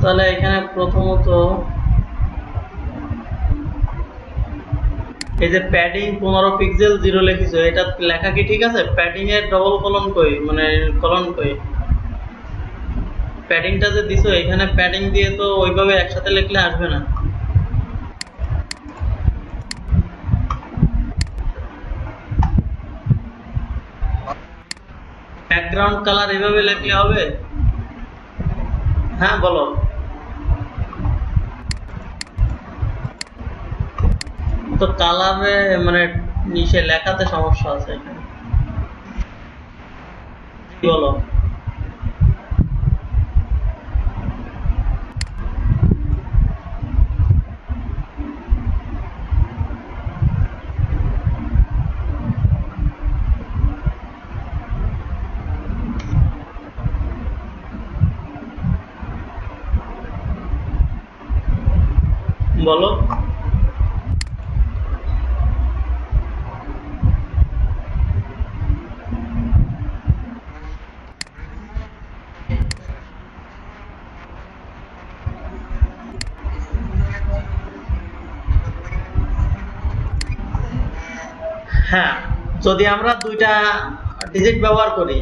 তাহলে এখানে প্রথমত এই যে প্যাডিং 15 পিক্সেল 0 লিখিছো, এটা লেখা কি ঠিক আছে? প্যাডিং এর ডবল কলন কই, মানে কলন কই? প্যাডিংটা যে দিছো এখানে প্যাডিং দিয়ে তো ওইভাবে একসাথে লিখলে আসবে না। ব্যাকগ্রাউন্ড কালার এইভাবে লিখলে হবে? হ্যাঁ বলো। তো কালারে মানে নিচে লেখাতে সমস্যা আছে এখানে, বলো। বলো হ্যাঁ, যদি আমরা দুইটা ডিজিট ব্যবহার করি,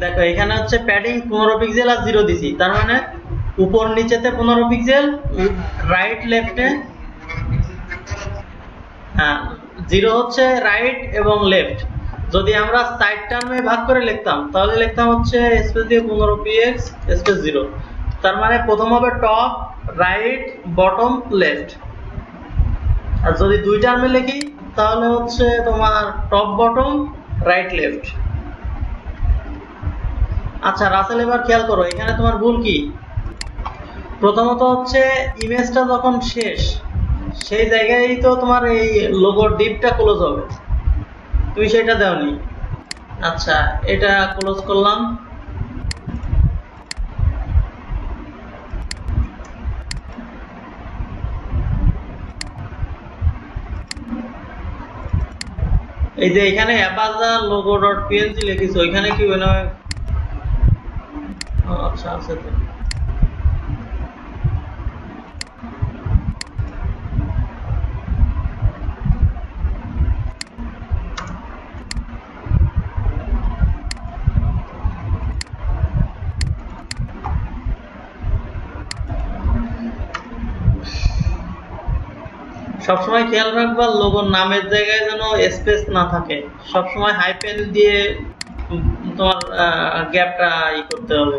দেখো এখানে হচ্ছে প্যাডিং 15 পিক্সেল আর 0 দিছি, তার মানে উপর নিচেতে 15 পিক্সেল, রাইট লেফটে, হ্যাঁ 0 হচ্ছে রাইট এবং লেফট। যদি আমরা সাইড টার্মে ভাগ করে লিখতাম তাহলে লিখতাম হচ্ছে স্পেস দিয়ে 15 px স্পেস 0, তার মানে প্রথম হবে টপ রাইট বটম লেফট। আর যদি দুই টার্মে লিখি তাহলে হচ্ছে তোমার টপ বটম রাইট লেফট। আচ্ছা রাসেল, এবার খেয়াল করো এখানে তোমার ভুল কি। প্রথমত হচ্ছে ইমেজটা যখন শেষ সেই জায়গায় তো তোমার এই লোগোর ডিপটা ক্লোজ হবে, তুমি সেটা দাওনি। আচ্ছা এটা ক্লোজ করলাম, এই যে এখানে অ্যাপাজা লোগো ডট পিএনজি লিখিছো, ওইখানে কি মনে হয়? আচ্ছা আছে তো। সবসময় খেয়াল রাখবা লোগোর নামের জায়গায় যেন স্পেস না থাকে, সবসময় হাইপেন দিয়ে তোমার গ্যাপটা ই করতে হবে।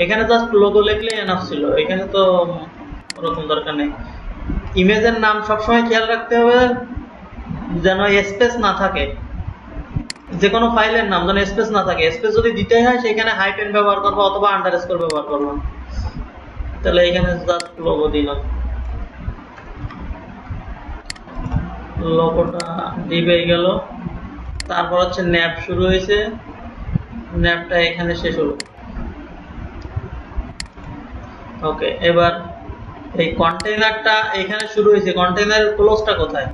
এখানে জাস্ট লোগো লিখলে এনাফ ছিল, এখানে তো ওরকম দরকার নেই। ইমেজের নাম সবসময় খেয়াল রাখতে হবে যেন স্পেস না থাকে, যে কোনো ফাইলের নাম যেন স্পেস না থাকে। স্পেস যদি দিতে হয় সেখানে হাইপেন ব্যবহার করবো অথবা আন্ডারস্কোর ব্যবহার করবো। তাহলে এখানে জাস্ট লোগো দিলাম, লোগোটা ডিপ হয়ে গেল। তারপর হচ্ছে ন্যাপ শুরু হয়েছে, ন্যাপটা এখানে শেষ হলো। ওকে, এবার এই কন্টেইনারটা এখানে শুরু হয়েছে, কন্টেইনারের ক্লোজটা কোথায়?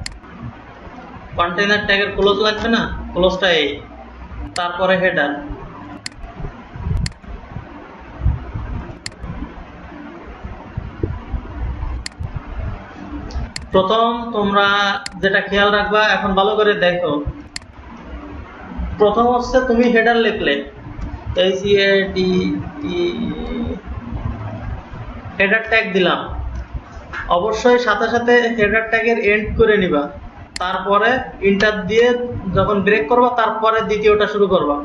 কন্টেইনার ট্যাগের ক্লোজ লাগবে না, ক্লোজটা এই, তারপরে হেডার। প্রথম তোমরা যেটা খেয়াল রাখবা, এখন ভালো করে দেখো, প্রথম হচ্ছে তুমি হেডার লিখলে হেডার ট্যাগ দিলাম, অবশ্যই সাথে সাথে হেডার ট্যাগের এন্ড করে নিবা, তারপরে ইন্টার দিয়ে যখন ব্রেক করবা তারপরে দ্বিতীয়টা শুরু করবা।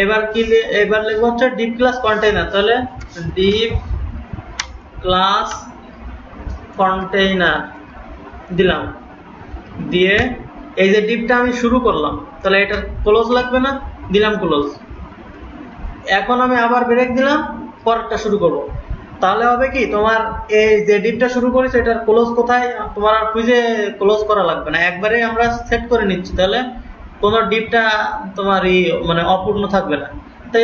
এবার কি এবার লিখবো হচ্ছে ডিপ ক্লাস কন্টেইনার, তাহলে ডিপ ক্লাস কন্টেইনার দিলাম, দিয়ে এই যে ডিপটা আমি শুরু করলাম তাহলে এটার ক্লোজ লাগবে না, দিলাম ক্লোজ। এখন আমি আবার ব্রেক দিলাম, পরেরটা শুরু করব। তাহলে হবে কি তোমার এই যে ডিপটা শুরু করেছে এটার ক্লোজ কোথায় তোমার আর খুঁজে ক্লোজ করা লাগবে না, একবারে আমরা সেট করে নিচ্ছি, তাহলে কোনো ডিপটা তোমার মানে অপূর্ণ থাকবে না। তো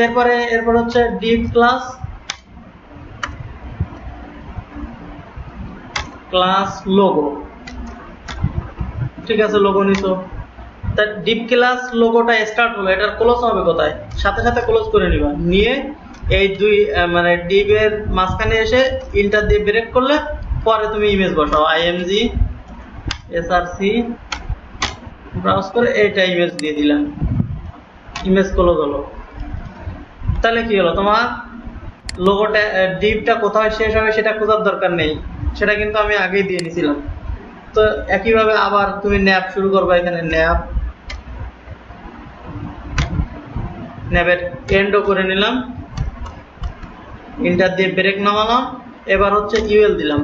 এরপর হচ্ছে ডিপ ক্লাস লোগো, ঠিক আছে লোগো নিছো, ডিপ ক্লাস লোগোটা স্টার্ট হলো, এটার ক্লোজ হবে কোথায়? সাথে সাথে ক্লোজ করে নিবা, নিয়ে এই দুই মানে ডিভের মাঝখানে এসে ইন্টার দিয়ে ব্রেক করলে পরে তুমি ইমেজ বসাও, img src ব্রাউজ করে এইটা ইমেজ দিয়ে দিলাম, ইমেজ ক্লোজ হলো। তাহলে কি হলো, তোমার লোগোটা ডিভটা কোথায় শেষ হবে সেটা খোঁজার দরকার নেই, সেটা কিন্তু আমি আগেই দিয়ে নিয়েছিলাম। তো একইভাবে আবার তুমি ন্যাপ শুরু করবে, এখানে ন্যাপের এন্ডও করে নিলাম, ইন্টার দিয়ে ব্রেক নামালাম, এবার হচ্ছে ইউএল দিলাম,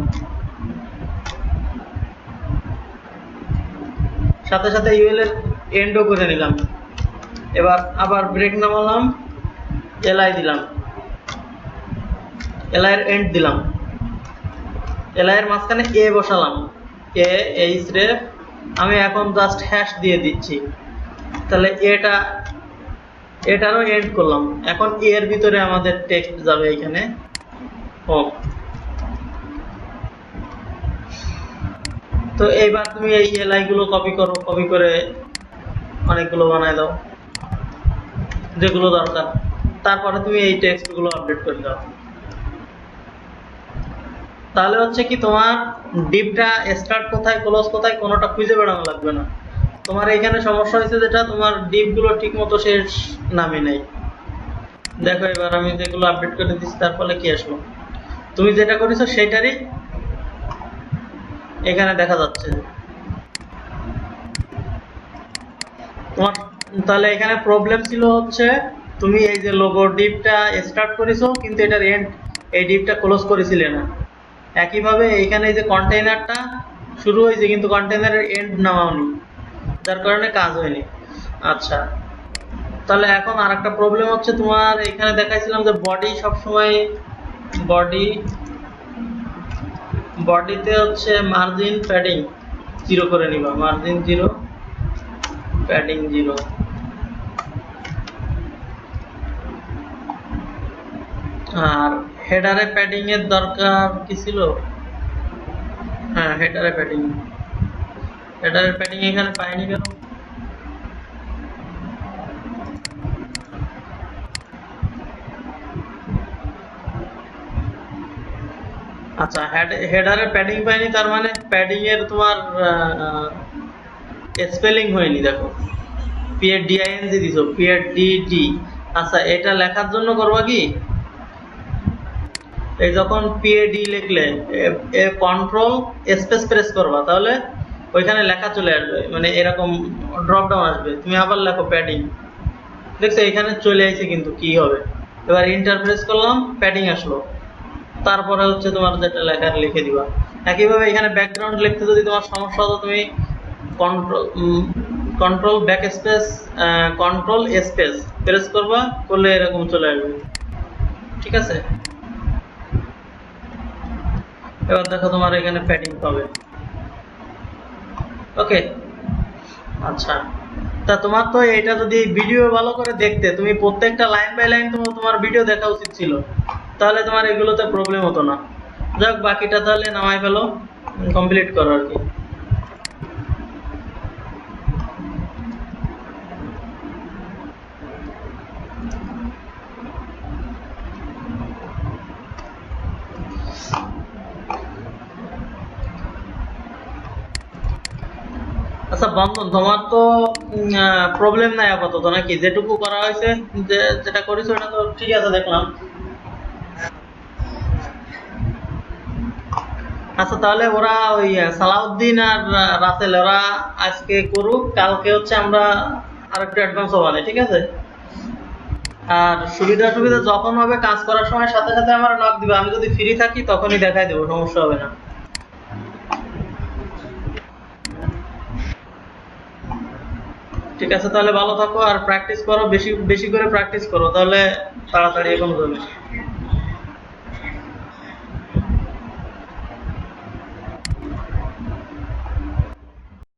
সাথে সাথে ইউএল এর এন্ডও করে নিলাম, এবার আবার ব্রেক নামালাম, এলআই দিলাম, এলআই এর এন্ড দিলাম, এলআই এর মাঝখানে এ বসালাম, এ এইচ রেফ, আমি এখন জাস্ট হ্যাশ দিয়ে দিচ্ছি, তাহলে এটারও এন্ড করলাম। এখন এর ভিতরে আমাদের টেক্সট যাবে এখানে হোম। তো এইবার তুমি এই এলআই গুলো কপি করো, কপি করে অনেকগুলো বানায় দাও যেগুলো দরকার, তারপরে তুমি এই টেক্সট গুলো আপডেট করে দাও। তাহলে হচ্ছে কি, তোমার ডিপটা স্টার্ট কোথায় ক্লোজ কোথায় কোনোটা খুঁজে বেড়ানো লাগবে না। তোমার এখানে সমস্যা হয়েছে যেটা, তোমার ডিপ গুলো ঠিক মতো শেষ নামে নাই। দেখো এবার আমি যেগুলো আপডেট করে দিচ্ছি তার ফলে কি আসলো, তুমি যেটা করেছো সেটারই এখানে দেখা যাচ্ছে তোমার। তাহলে এখানে প্রবলেম ছিল হচ্ছে, তুমি এই যে লোগো ডিপটা স্টার্ট করেছো কিন্তু এটার এন্ড এই ডিপটা ক্লোজ করেছিলে না। একইভাবে এখানে এই যে কন্টেইনারটা শুরু হয়েছে কিন্তু কন্টেইনারের এন্ড নামাওনি, যার কারণে কাজ হয়নি। আচ্ছা, তাহলে এখন আরেকটা প্রবলেম হচ্ছে, তোমার এখানে দেখাইছিলাম যে বডি সবসময় বডিতে হচ্ছে মার্জিন প্যাডিং 0 করে নিবা, মার্জিন 0 প্যাডিং 0। আর হেডারে প্যাডিং এর দরকার কি ছিল, হ্যাঁ হেডারে প্যাডিং এখানে পাইনি কেন, আচ্ছা হেডারে প্যাডিং পাইনি, তার মানে প্যাডিং এর তোমার স্পেলিং হয়নি। দেখো PADING দিছো, PADD। আচ্ছা, এটা লেখার জন্য করবা কি, এই যখন PAD লিখলে কন্ট্রোল স্পেস প্রেস করবা, তাহলে ওইখানে লেখা চলে আসবে, মানে এরকম ড্রপ ডাউন আসবে, তুমি আবার লেখো প্যাডিং, দেখছো এখানে চলে আসছে, কিন্তু কি হবে, এবার ইন্টার প্রেস করলাম, প্যাডিং আসলো, তারপরে হচ্ছে তোমার যেটা লেখার লিখে দিবা। একইভাবে এখানে ব্যাকগ্রাউন্ড লিখতে যদি তোমার সমস্যা হতো, তুমি control back space control space press করবা, করলে এরকম চলে আসবে। ঠিক আছে, এবার দেখো তোমার এখানে প্যাডিং পাবে। ওকে, আচ্ছা, তা তোমার তো এটা যদি ভিডিও ভালো করে দেখতে, তুমি প্রত্যেকটা লাইন বাই লাইন তোমার ভিডিও দেখা উচিত ছিল, তাহলে তোমার এগুলোতে প্রবলেম হতো না। যাক, বাকিটা তাহলে নামাই ফেলো, কমপ্লিট করো আর কি। আচ্ছা বন্ধন, তোমার তো প্রবলেম নাই আপাতত নাকি, যেটুকু করা হয়েছে যেটা করেছো এটা তো ঠিক আছে দেখলাম। আচ্ছা, তাহলে ওরা ওই সালাউদ্দিন আর রাসেল ওরা আজকে করুক, কালকে হচ্ছে আমরা আর একটু অ্যাডভান্স হবানে, ঠিক আছে? আর সুবিধা যখন হবে কাজ করার সময় সাথে সাথে আমার নক দিবে, আমি যদি ফ্রি থাকি তখনই দেখাই দেবো, সমস্যা হবে না। ঠিক আছে, তাহলে ভালো থাকো আর প্র্যাকটিস করো, বেশি বেশি করে প্র্যাকটিস করো, তাহলে তাড়াতাড়ি এখন হবে।